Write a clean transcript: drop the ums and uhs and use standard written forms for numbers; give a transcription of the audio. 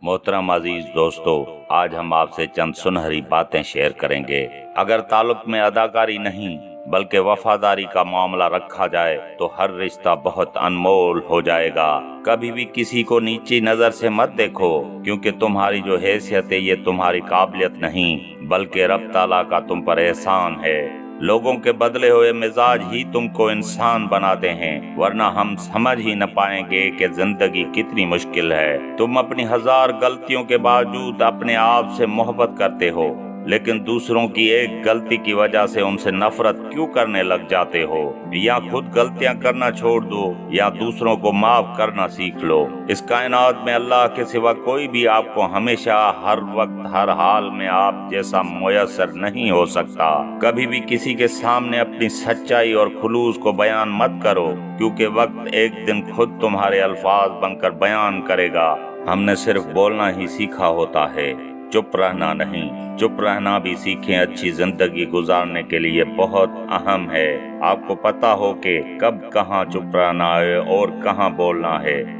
मोहतरम अजीज दोस्तों, आज हम आपसे चंद सुनहरी बातें शेयर करेंगे। अगर ताल्लुक में अदाकारी नहीं बल्कि वफादारी का मामला रखा जाए तो हर रिश्ता बहुत अनमोल हो जाएगा। कभी भी किसी को नीची नजर से मत देखो, क्योंकि तुम्हारी जो हैसियत है ये तुम्हारी काबिलियत नहीं बल्कि रब ताला का तुम पर एहसान है। लोगों के बदले हुए मिजाज ही तुमको इंसान बनाते हैं, वरना हम समझ ही न पाएंगे कि जिंदगी कितनी मुश्किल है। तुम अपनी 1000 गलतियों के बावजूद अपने आप से मोहब्बत करते हो, लेकिन दूसरों की एक गलती की वजह से उनसे नफरत क्यों करने लग जाते हो? या खुद गलतियां करना छोड़ दो या दूसरों को माफ करना सीख लो। इस कायनात में अल्लाह के सिवा कोई भी आपको हमेशा, हर वक्त, हर हाल में आप जैसा मुयस्सर नहीं हो सकता। कभी भी किसी के सामने अपनी सच्चाई और खुलूस को बयान मत करो, क्योंकि वक्त एक दिन खुद तुम्हारे अल्फाज बनकर बयान करेगा। हमने सिर्फ बोलना ही सीखा होता है, चुप रहना नहीं। चुप रहना भी सीखें, अच्छी जिंदगी गुजारने के लिए बहुत अहम है। आपको पता हो कि कब कहाँ चुप रहना है और कहाँ बोलना है।